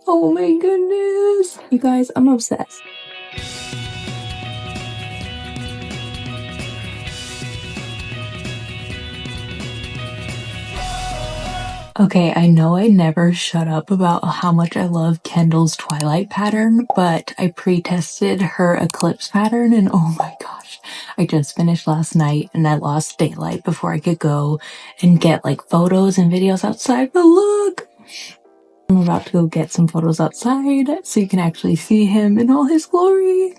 Oh my goodness. You guys, I'm obsessed. Okay, I know I never shut up about how much I love Kendall's Twilight pattern, but I pre-tested her Eclipse pattern and oh my gosh, I just finished last night and I lost daylight before I could go and get like photos and videos outside, but look! I'm about to go get some photos outside so you can actually see him in all his glory.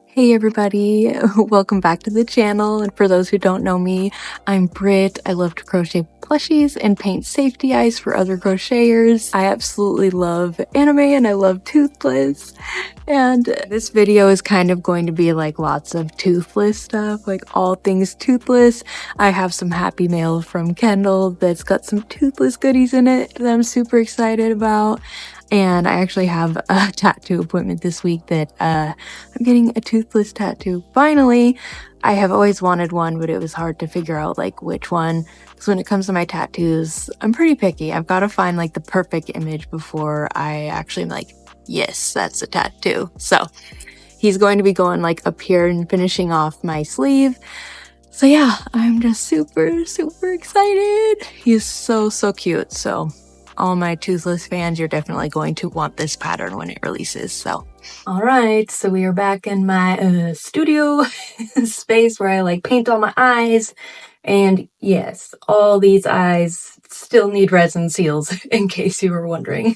Hey everybody, welcome back to the channel, and for those who don't know me, I'm Britt. I love to crochet plushies and paint safety eyes for other crocheters. I absolutely love anime and I love Toothless, and this video is kind of going to be like lots of Toothless stuff, like all things Toothless. I have some happy mail from Kendall that's got some Toothless goodies in it that I'm super excited about. And I actually have a tattoo appointment this week that I'm getting a Toothless tattoo. Finally, I have always wanted one, but it was hard to figure out like which one. Because when it comes to my tattoos, I'm pretty picky. I've got to find like the perfect image before I actually am like, yes, that's a tattoo. So he's going to be going like up here and finishing off my sleeve. So yeah, I'm just super excited. He's so cute. So all my Toothless fans, you're definitely going to want this pattern when it releases. So alright, so we are back in my studio space where I like paint all my eyes. And yes, all these eyes still need resin seals, in case you were wondering.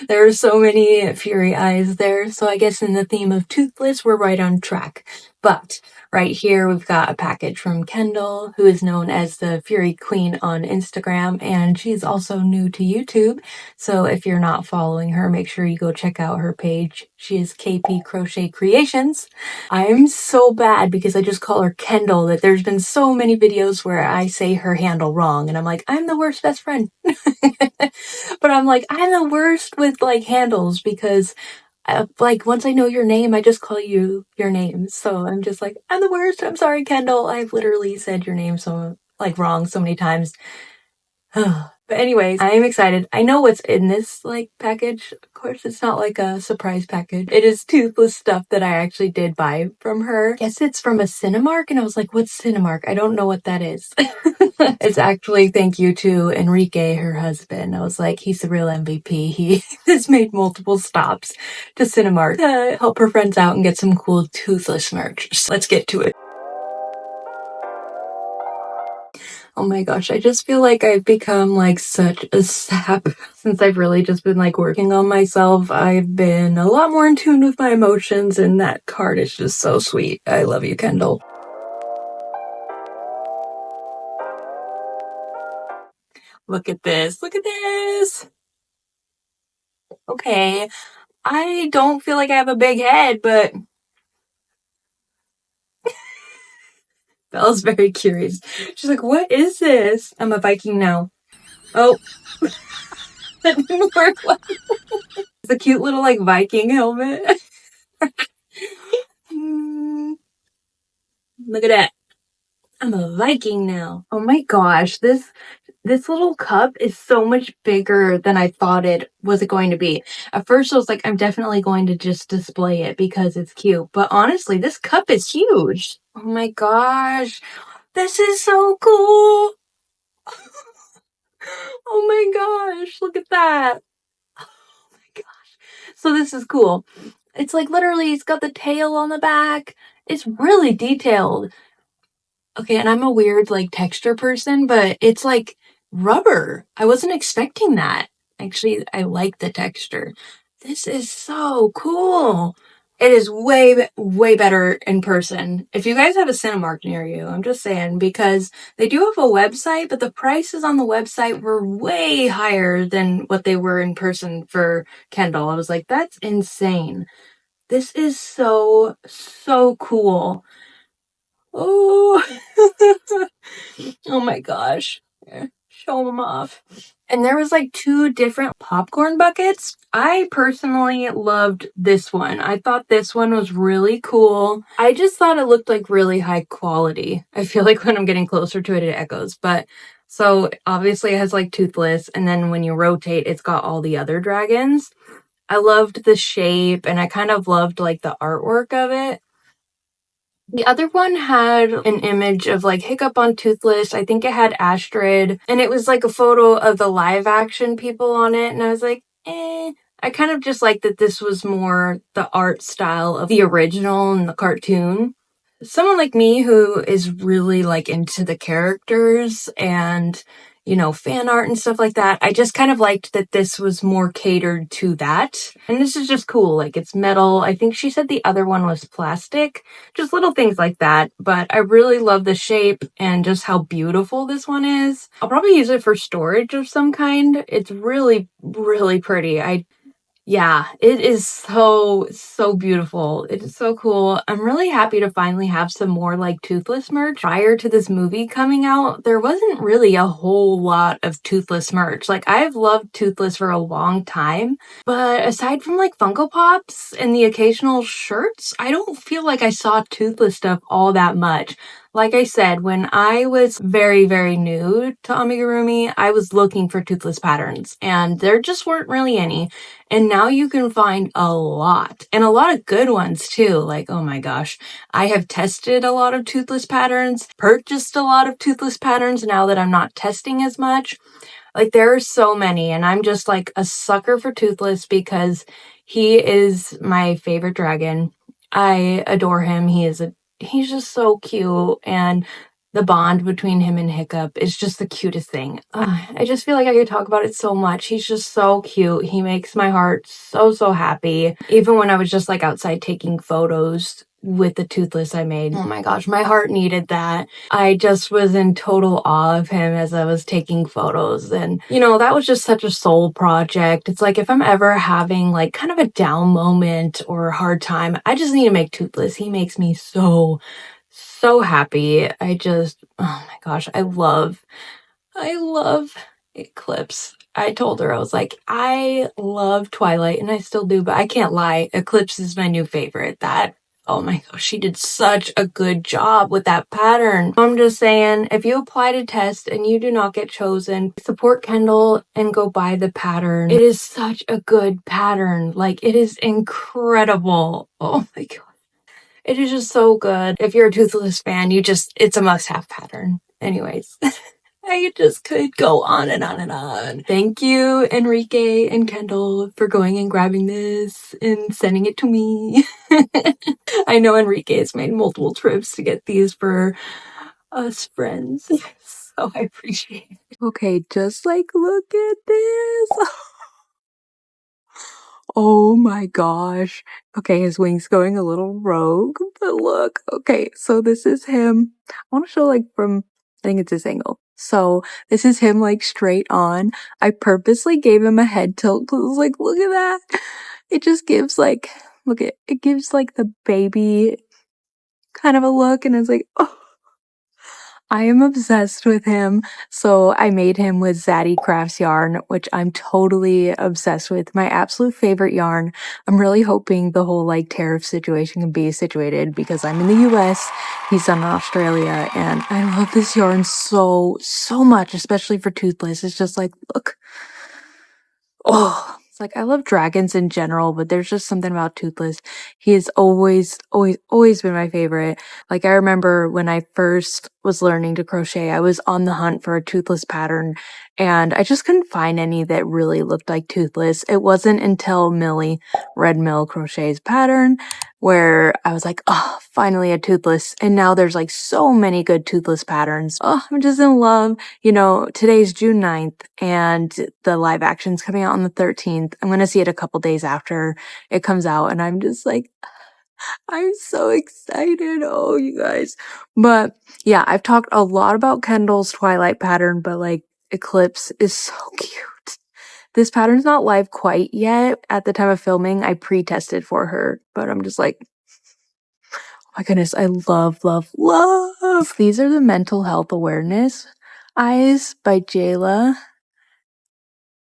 There are so many Fury eyes there, so I guess in the theme of Toothless, we're right on track. But right here, we've got a package from Kendall, who is known as the Fury Queen on Instagram, and she's also new to YouTube. So if you're not following her, make sure you go check out her page. She is KP Crochet Creations. I'm so bad because I just call her Kendall that there's been so many videos where I say her handle wrong, and I'm like, I'm the worst best friend. But I'm like, I'm the worst with like handles because like once I know your name, I just call you your name. So I'm just like, I'm the worst. I'm sorry, Kendall. I've literally said your name so like wrong so many times. But anyways, I am excited. I know what's in this like package. Of course, it's not like a surprise package. It is Toothless stuff that I actually did buy from her. I guess it's from a Cinemark, and I was like, what's Cinemark? I don't know what that is. It's actually thank you to Enrique, her husband. I was like, he's the real MVP. He has made multiple stops to Cinemark to help her friends out and get some cool Toothless merch. So let's get to it. Oh my gosh, I just feel like I've become like such a sap since I've really just been like working on myself. I've been a lot more in tune with my emotions, and that card is just so sweet. I love you, Kendall. Look at this. Look at this. Okay, I don't feel like I have a big head, but Bella's very curious. She's like, what is this? I'm a Viking now. Oh, that didn't work well. It's a cute little like Viking helmet. Look at that. I'm a Viking now. Oh my gosh, this little cup is so much bigger than I thought it was going to be. At first I was like, I'm definitely going to just display it because it's cute. But honestly, this cup is huge. Oh my gosh. This is so cool. Oh my gosh, look at that. Oh my gosh. So this is cool. It's like literally, it's got the tail on the back. It's really detailed. Okay, and I'm a weird like texture person, but it's like rubber. I wasn't expecting that. Actually, I like the texture. This is so cool. It is way better in person. If you guys have a Cinemark near you, I'm just saying, because they do have a website, but the prices on the website were way higher than what they were in person for Kendall. I was like, that's insane. This is so cool. Oh, oh my gosh. Here, show them off. And there was like 2 different popcorn buckets. I personally loved this one. I thought this one was really cool. I just thought it looked like really high quality. I feel like when I'm getting closer to it, it echoes. But So obviously it has like Toothless, and then when you rotate, it's got all the other dragons. I loved the shape, and I kind of loved like the artwork of it. The other one had an image of like Hiccup on Toothless. I think it had Astrid, and it was like a photo of the live action people on it. And I was like, eh. I kind of just like that this was more the art style of the original and the cartoon. Someone like me who is really like into the characters and, you know, fan art and stuff like that, I just kind of liked that this was more catered to that. And this is just cool. Like it's metal. I think she said the other one was plastic, just little things like that. But I really love the shape and just how beautiful this one is. I'll probably use it for storage of some kind. It's really, really pretty. Yeah, it is so beautiful. It is so cool. I'm really happy to finally have some more like Toothless merch. Prior to this movie coming out, there wasn't really a whole lot of Toothless merch. Like I've loved Toothless for a long time, but aside from like Funko Pops and the occasional shirts, I don't feel like I saw Toothless stuff all that much. Like I said, when I was very, very new to amigurumi, I was looking for Toothless patterns, and there just weren't really any. And now you can find a lot, and a lot of good ones too. Like, oh my gosh, I have tested a lot of Toothless patterns, purchased a lot of Toothless patterns now that I'm not testing as much. Like, there are so many, and I'm just like a sucker for Toothless because he is my favorite dragon. I adore him. He's just so cute, and the bond between him and Hiccup is just the cutest thing. I just feel like I could talk about it so much. He's just so cute. He makes my heart so happy. Even when I was just like outside taking photos with the Toothless I made. Oh my gosh, my heart needed that. I just was in total awe of him as I was taking photos. And, you know, that was just such a soul project. It's like if I'm ever having like kind of a down moment or a hard time, I just need to make Toothless. He makes me so happy. Oh my gosh, I love Eclipse. I told her, I was like, I love Twilight, and I still do, but I can't lie. Eclipse is my new favorite. Oh my gosh, she did such a good job with that pattern. I'm just saying, if you apply to test and you do not get chosen, support Kendall and go buy the pattern. It is such a good pattern. Like, it is incredible. Oh my god. It is just so good. If you're a Toothless fan, it's a must-have pattern. Anyways, I just could go on and on and on. Thank you, Enrique and Kendall, for going and grabbing this and sending it to me. I know Enrique has made multiple trips to get these for us friends, so I appreciate it. Okay, just like look at this. Oh my gosh. Okay, his wing's going a little rogue, but look. Okay, so this is him. I want to show like from, I think it's this angle. So this is him like straight on. I purposely gave him a head tilt because like, look at that. It just gives like, it gives like the baby kind of a look, and it's like, oh. I am obsessed with him. So I made him with Zaddy Crafts yarn, which I'm totally obsessed with. My absolute favorite yarn. I'm really hoping the whole like tariff situation can be situated because I'm in the US, he's in Australia, and I love this yarn so much, especially for Toothless. It's just like, look. Oh, it's like I love dragons in general, but there's just something about Toothless. He has always been my favorite. Like I remember when I first was learning to crochet, I was on the hunt for a Toothless pattern, and I just couldn't find any that really looked like Toothless. It wasn't until Millie, Red Mill Crochet's pattern, where I was like, oh, finally a Toothless. And now there's like so many good Toothless patterns. Oh, I'm just in love. You know, today's June 9th and the live action's coming out on the 13th. I'm going to see it a couple days after it comes out. And I'm just like, I'm so excited. Oh, you guys. But yeah, I've talked a lot about Kendall's Twilight pattern, but like Eclipse is so cute. This pattern's not live quite yet. At the time of filming, I pre-tested for her, but I'm just like, oh my goodness, I love. These are the mental health awareness eyes by Jayla.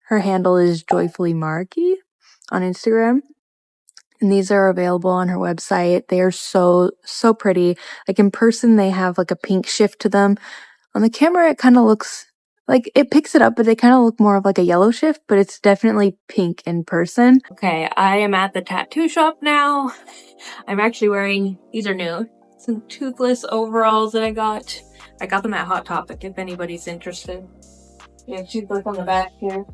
Her handle is Joyfully Marky on Instagram. And these are available on her website. They are so pretty. Like in person, they have like a pink shift to them. On the camera, it kind of looks Like, it picks it up, but they kind of look more of like a yellow shift, but it's definitely pink in person. Okay, I am at the tattoo shop now. I'm actually wearing, these are new, some Toothless overalls that I got. I got them at Hot Topic if anybody's interested. Yeah, Toothless on the back here.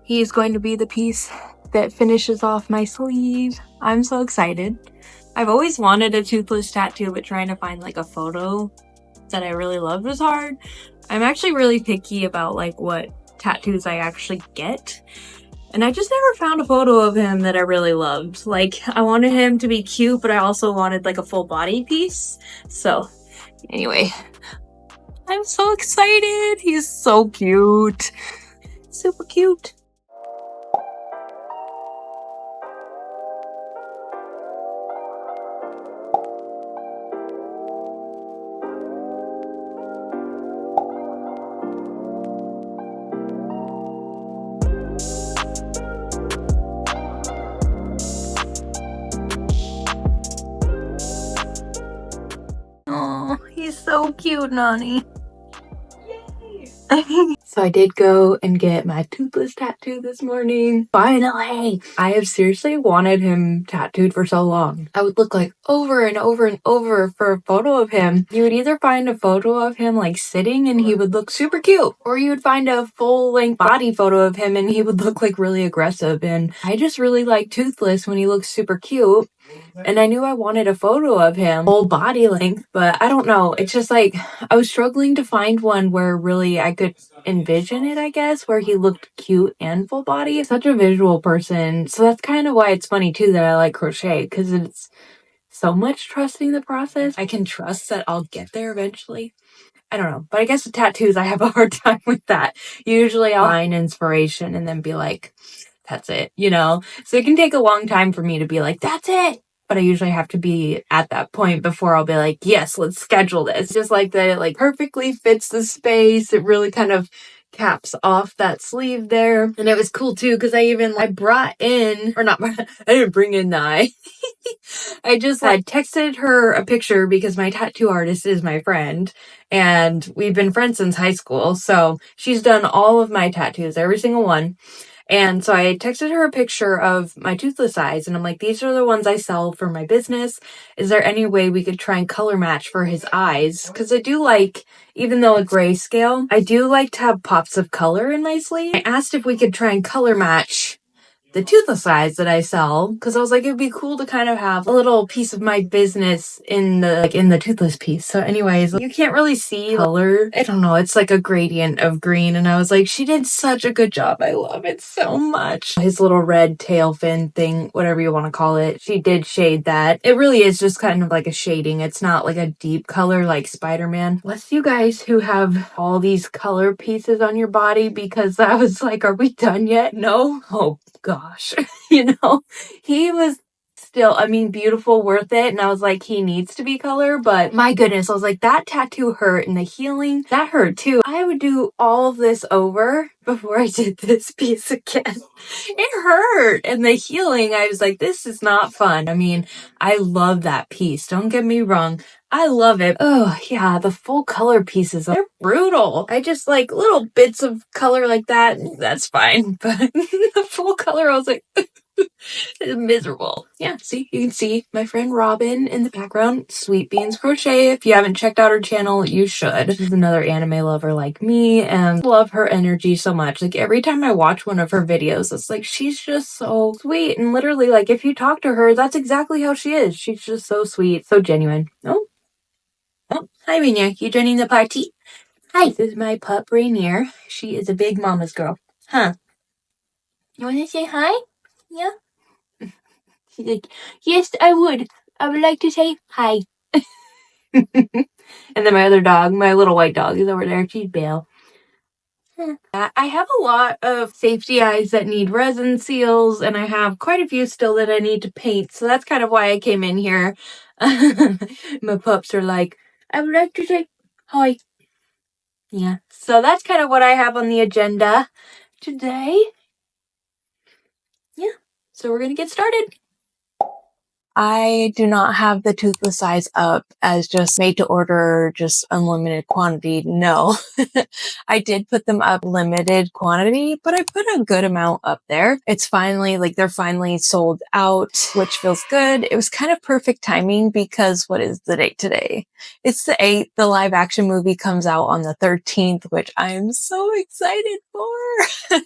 He's going to be the piece that finishes off my sleeve. I'm so excited. I've always wanted a Toothless tattoo, but trying to find like a photo that I really loved was hard. I'm actually really picky about like what tattoos I actually get. And I just never found a photo of him that I really loved. Like, I wanted him to be cute, but I also wanted like a full body piece. So, anyway, I'm so excited. He's so cute. Super cute. Oh, he's so cute, Nani. So I did go and get my Toothless tattoo this morning. Finally! I have seriously wanted him tattooed for so long. I would look like over and over and over for a photo of him. You would either find a photo of him like sitting and he would look super cute, or you would find a full-length body photo of him and he would look like really aggressive. And I just really like Toothless when he looks super cute. And I knew I wanted a photo of him full body length, but I don't know. It's just like I was struggling to find one where really I could envision it, I guess, where he looked cute and full body. Such a visual person. So that's kind of why it's funny too that I like crochet, because it's so much trusting the process. I can trust that I'll get there eventually. I don't know. But I guess with tattoos, I have a hard time with that. Usually I'll find inspiration and then be like, that's it, you know? So it can take a long time for me to be like, that's it. But I usually have to be at that point before I'll be like, yes, let's schedule this. Just like that it like perfectly fits the space. It really kind of caps off that sleeve there. And it was cool too, because I brought in, or not, I didn't bring in I I texted her a picture because my tattoo artist is my friend and we've been friends since high school. So she's done all of my tattoos, every single one. And so I texted her a picture of my Toothless eyes and I'm like, these are the ones I sell for my business. Is there any way we could try and color match for his eyes? Because I do like, even though it's grayscale, I do like to have pops of color in my sleeve. I asked if we could try and color match the Toothless eyes that I sell, because I was like, it'd be cool to kind of have a little piece of my business in the Toothless piece. So anyways, you can't really see color. I don't know, it's like a gradient of green, and I was like, she did such a good job. I love it so much. His little red tail fin thing, whatever you want to call it, she did shade that. It really is just kind of like a shading. It's not like a deep color like Spider-Man. Bless you guys who have all these color pieces on your body, because I was like, are we done yet? No? Oh gosh. You know, he was still, I mean, beautiful, worth it. And I was like, he needs to be color, but my goodness, I was like, that tattoo hurt, and the healing, that hurt too. I would do all of this over before I did this piece again. It hurt. And the healing, I was like, this is not fun. I mean, I love that piece. Don't get me wrong. I love it. Oh yeah, the full color pieces, they're brutal. I just like little bits of color like that, that's fine. But the full color, I was like, it's miserable. Yeah, see, you can see my friend Robin in the background, Sweet Beans Crochet. If you haven't checked out her channel, you should. She's another anime lover like me, and I love her energy so much. Like every time I watch one of her videos, it's like she's just so sweet, and literally like if you talk to her, that's exactly how she is. She's just so sweet, so genuine. Oh, hi Rainier, you joining the party? Hi, this is my pup Rainier. She is a big mama's girl. Huh? You want to say hi? Yeah? She's like, yes, I would. I would like to say hi. And then my other dog, my little white dog, is over there. She's Belle. I have a lot of safety eyes that need resin seals, and I have quite a few still that I need to paint, so that's kind of why I came in here. My pups are like, I would like to say hi. Yeah, so that's kind of what I have on the agenda today. Yeah, so we're gonna get started. I do not have the Toothless size up as just made to order, just unlimited quantity. No, I did put them up limited quantity, but I put a good amount up there. It's finally like they're finally sold out, which feels good. It was kind of perfect timing because what is the date today? It's the 8th. The live action movie comes out on the 13th, which I'm so excited for.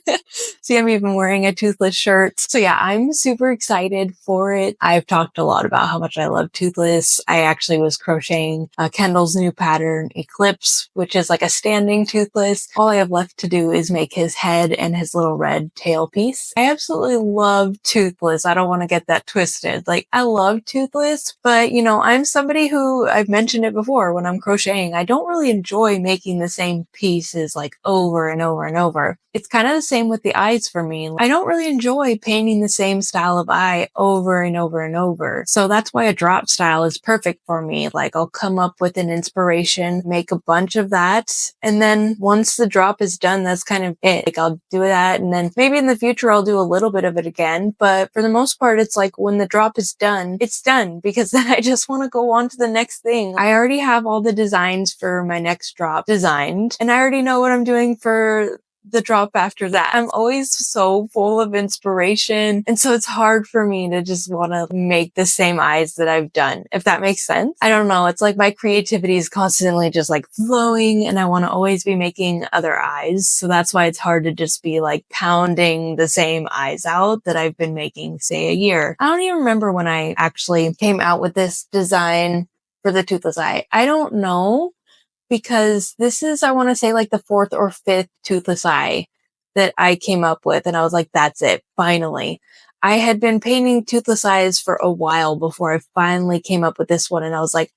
See, I'm even wearing a Toothless shirt. So yeah, I'm super excited for it. I've talked a lot about how much I love Toothless. I actually was crocheting Kendall's new pattern, Eclipse, which is like a standing Toothless. All I have left to do is make his head and his little red tail piece. I absolutely love Toothless. I don't want to get that twisted. Like, I love Toothless, but you know, I'm somebody who, I've mentioned it before, when I'm crocheting, I don't really enjoy making the same pieces like over and over and over. It's kind of the same with the eyes for me. I don't really enjoy painting the same style of eye over and over and over. So that's why a drop style is perfect for me. Like, I'll come up with an inspiration, make a bunch of that, and then once the drop is done, that's kind of it. Like, I'll do that, and then maybe in the future I'll do a little bit of it again. But for the most part, it's like when the drop is done, it's done, because then I just want to go on to the next thing. I already have all the designs for my next drop designed, and I already know what I'm doing for the drop after that. I'm always so full of inspiration, and so it's hard for me to just want to make the same eyes that I've done, if that makes sense. I don't know. It's like my creativity is constantly just like flowing, and I want to always be making other eyes. So that's why it's hard to just be like pounding the same eyes out that I've been making, say, a year. I don't even remember when I actually came out with this design for the Toothless eye. I don't know, because this is, I want to say, like the 4th or 5th Toothless eye that I came up with. And I was like, that's it, finally. I had been painting Toothless eyes for a while before I finally came up with this one. And I was like,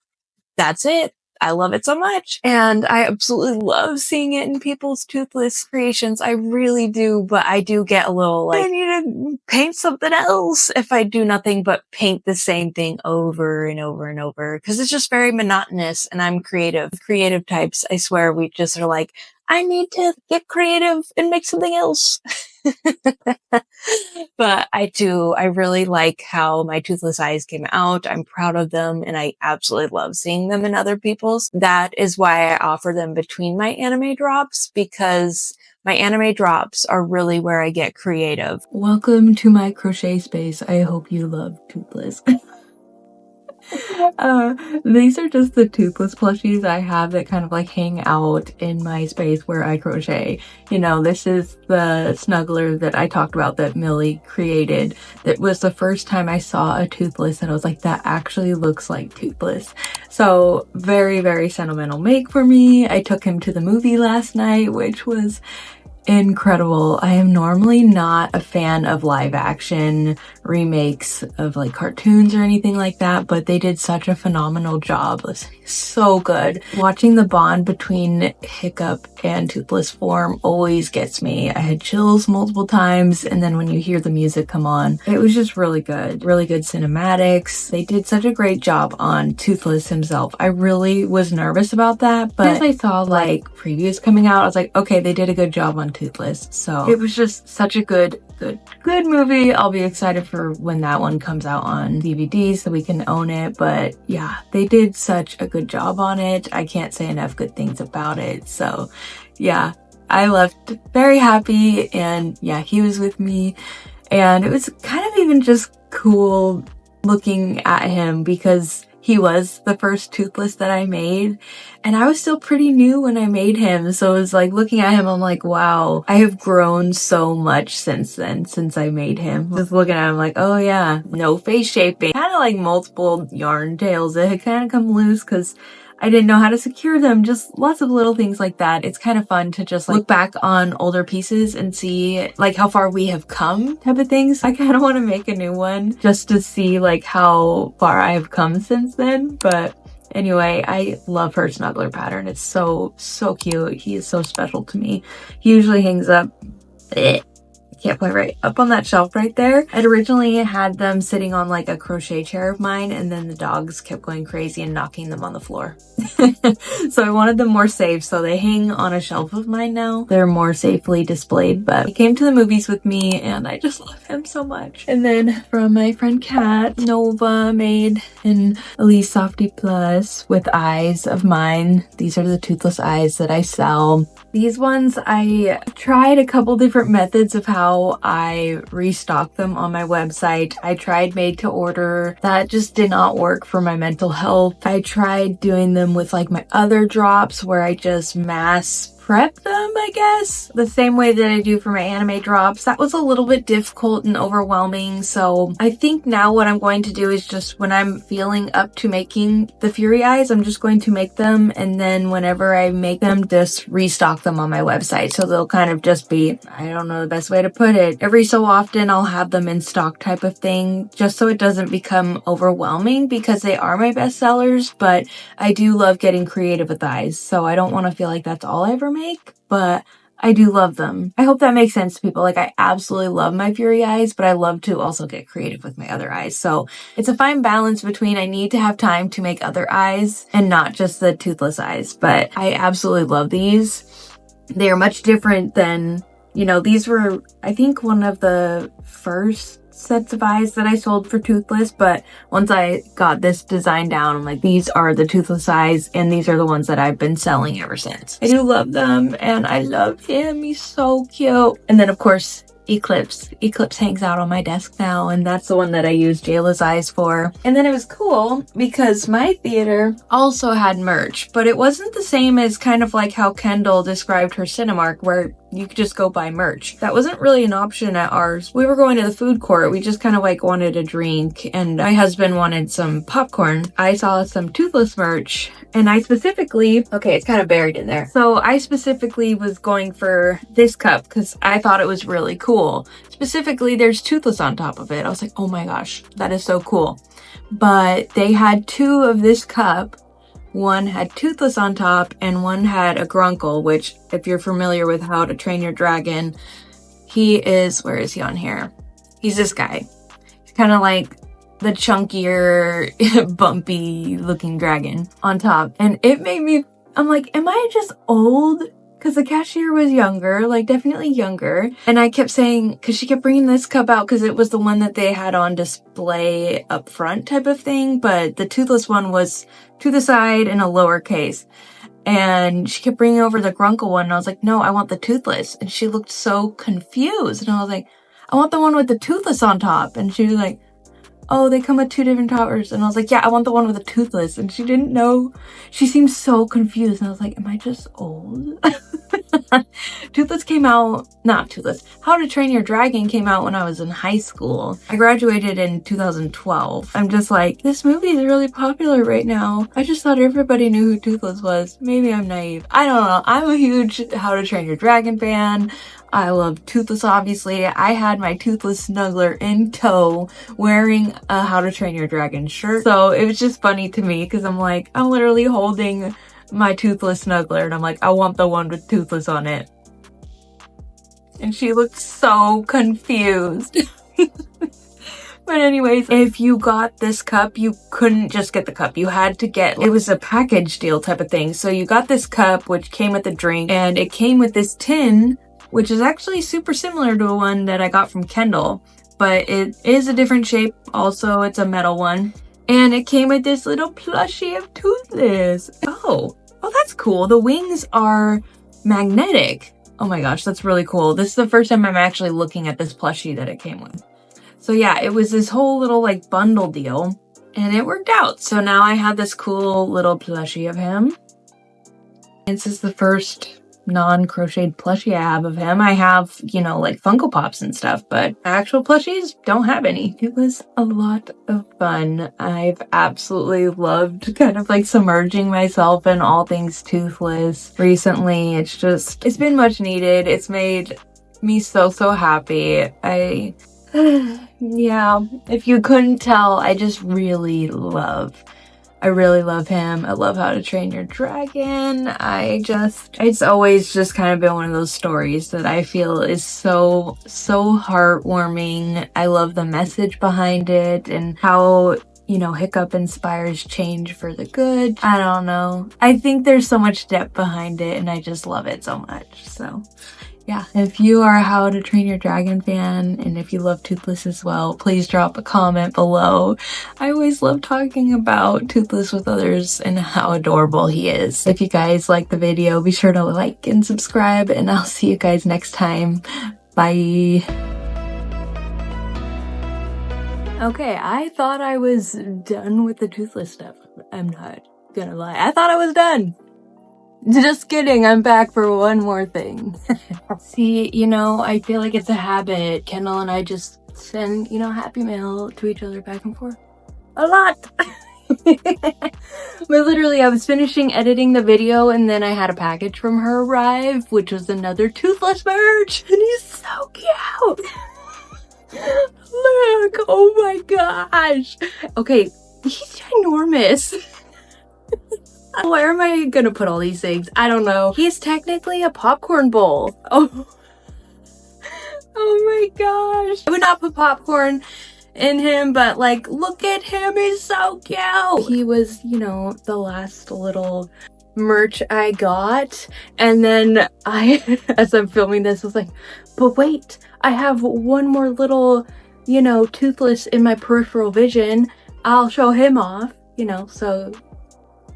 that's it. I love it so much. And I absolutely love seeing it in people's Toothless creations. I really do. But I do get a little like, I need to paint something else if I do nothing but paint the same thing over and over and over. Because it's just very monotonous, and I'm creative. Creative types, I swear, we just are like, I need to get creative and make something else. But I really like how my Toothless eyes came out. I'm proud of them, and I absolutely love seeing them in other people's. That is why I offer them between my anime drops, because my anime drops are really where I get creative. Welcome to my crochet space. I hope you love Toothless. These are just the Toothless plushies I have that kind of like hang out in my space where I crochet. You know, this is the snuggler that I talked about that Millie created. That was the first time I saw a Toothless, and I was like, that actually looks like Toothless. So very, very sentimental make for me. I took him to the movie last night, which was incredible. I am normally not a fan of live action remakes of like cartoons or anything like that, but they did such a phenomenal job. It's so good. Watching the bond between Hiccup and Toothless form always gets me. I had chills multiple times, and then when you hear the music come on, it was just really good. Really good cinematics. They did such a great job on Toothless himself. I really was nervous about that, but as I saw like previews coming out, I was like, okay, they did a good job on Toothless. So it was just such a good movie. I'll be excited for when that one comes out on DVD so we can own it. But yeah, they did such a good job on it. I can't say enough good things about it. So yeah, I left very happy, and yeah, he was with me, and it was kind of even just cool looking at him because he was the first Toothless that I made, and I was still pretty new when I made him. So it was like looking at him, I'm like, wow, I have grown so much since then, since I made him. Just looking at him like, oh yeah, no face shaping. Kind of like multiple yarn tails that had kind of come loose because I didn't know how to secure them. Just lots of little things like that. It's kind of fun to just like look back on older pieces and see like how far we have come type of things. I kind of want to make a new one just to see like how far I have come since then. But anyway, I love her snuggler pattern. It's so cute. He is so special to me. He usually hangs up. can't play right, up on that shelf right there. I'd originally had them sitting on like a crochet chair of mine, and then the dogs kept going crazy and knocking them on the floor. So I wanted them more safe, so they hang on a shelf of mine now. They're more safely displayed, but he came to the movies with me and I just love him so much. And then from my friend Kat, Nova made an Elise Softy Plus with eyes of mine. These are the toothless eyes that I sell. These ones, I tried a couple different methods of how I restock them on my website. I tried made to order. That just did not work for my mental health. I tried doing them with like my other drops where I just mass prep them, I guess, the same way that I do for my anime drops. That was a little bit difficult and overwhelming, so I think now what I'm going to do is just when I'm feeling up to making the Fury Eyes, I'm just going to make them, and then whenever I make them, just restock them on my website. So they'll kind of just be, I don't know the best way to put it, every so often I'll have them in stock type of thing, just so it doesn't become overwhelming, because they are my best sellers, but I do love getting creative with eyes, so I don't want to feel like that's all I ever make, but I do love them. I hope that makes sense to people. Like, I absolutely love my Fury Eyes, but I love to also get creative with my other eyes. So it's a fine balance between I need to have time to make other eyes and not just the toothless eyes, but I absolutely love these. They are much different than, you know, these were, I think, one of the first sets of eyes that I sold for toothless, but once I got this design down, I'm like, these are the toothless eyes, and these are the ones that I've been selling ever since. I do love them, and I love him. He's so cute. And then, of course, Eclipse. Eclipse hangs out on my desk now, and that's the one that I used Jayla's eyes for. And then it was cool because my theater also had merch, but it wasn't the same as kind of like how Kendall described her Cinemark, where you could just go buy merch. That wasn't really an option at ours. We were going to the food court. We just kind of like wanted a drink, and my husband wanted some popcorn. I saw some toothless merch, and I specifically, okay, it's kind of buried in there. So I specifically was going for this cup because I thought it was really cool. Specifically, there's toothless on top of it. I was like, oh my gosh, that is so cool. But they had two of this cup. One had toothless on top and one had a grunkle, which if you're familiar with How to Train Your Dragon, he is, where is he on here? He's this guy. He's kind of like the chunkier, bumpy looking dragon on top. And it made me, I'm like, am I just old? Because the cashier was younger, like definitely younger. And I kept saying, because she kept bringing this cup out because it was the one that they had on display up front type of thing. But the toothless one was to the side in a lower case. And she kept bringing over the grunkle one. And I was like, no, I want the toothless. And she looked so confused. And I was like, I want the one with the toothless on top. And she was like, oh, they come with two different toppers. And I was like, yeah, I want the one with the toothless. And she didn't know. She seemed so confused. And I was like, am I just old? Toothless came out, not Toothless, How to Train Your Dragon came out when I was in high school. I graduated in 2012. I'm just like, this movie is really popular right now. I just thought everybody knew who Toothless was. Maybe I'm naive. I don't know. I'm a huge How to Train Your Dragon fan. I love Toothless, obviously. I had my Toothless snuggler in tow wearing a How to Train Your Dragon shirt. So it was just funny to me because I'm like, I'm literally holding my Toothless snuggler and I'm like, I want the one with Toothless on it. And she looked so confused. But anyways, if you got this cup, you couldn't just get the cup. You had to get, it was a package deal type of thing. So you got this cup, which came with a drink, and it came with this tin, which is actually super similar to one that I got from Kendall, but it is a different shape. Also, it's a metal one. And it came with this little plushie of Toothless. Oh, that's cool. The wings are magnetic. Oh my gosh, that's really cool. This is the first time I'm actually looking at this plushie that it came with. So yeah, it was this whole little like bundle deal, and it worked out. So now I have this cool little plushie of him. This is the first non-crocheted plushie I have of him. I have, you know, like Funko Pops and stuff, but actual plushies don't have any. It was a lot of fun. I've absolutely loved kind of like submerging myself in all things Toothless recently. It's been much needed. It's made me so happy. Yeah, if you couldn't tell, I just really love I really love him. I love How to Train Your Dragon. It's always just kind of been one of those stories that I feel is so heartwarming. I love the message behind it and how, you know, Hiccup inspires change for the good. I don't know. I think there's so much depth behind it and I just love it so much. So yeah, if you are a How to Train Your Dragon fan and if you love Toothless as well, please drop a comment below. I always love talking about Toothless with others and how adorable he is. If you guys like the video, be sure to like and subscribe, and I'll see you guys next time. Bye. Okay, I thought I was done with the Toothless stuff. I'm not gonna lie. I thought I was done. Just kidding, I'm back for one more thing. See, you know, I feel like it's a habit. Kendall and I just send, you know, happy mail to each other back and forth. A lot! But literally, I was finishing editing the video and then I had a package from her arrive, which was another Toothless merch! And he's so cute! Look! Oh my gosh! Okay, he's ginormous! Where am I gonna put all these things? I don't know. He's technically a popcorn bowl. Oh my gosh. I would not put popcorn in him, but like, look at him. He's so cute. He was, you know, the last little merch I got. And then as I'm filming this, I was like, but wait, I have one more little, you know, Toothless in my peripheral vision. I'll show him off, you know, so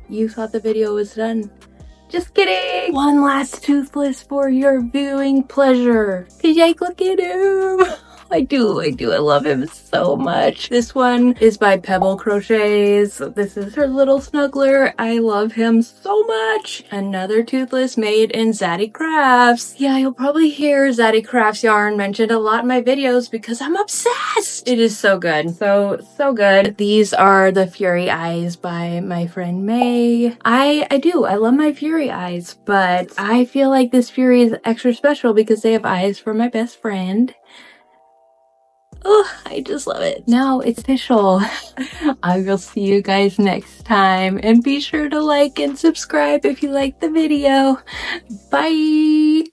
you thought the video was done. Just kidding! One last Toothless for your viewing pleasure. Cause like, look at him! I do. I love him so much. This one is by Pebble Crochets. This is her little snuggler. I love him so much. Another Toothless made in Zaddy Crafts. Yeah, you'll probably hear Zaddy Crafts yarn mentioned a lot in my videos because I'm obsessed. It is so good. So good. These are the Fury Eyes by my friend May. I love my Fury Eyes, but I feel like this Fury is extra special because they have eyes for my best friend. Oh, I just love it. Now it's official. I will see you guys next time, and be sure to like and subscribe if you like the video. Bye!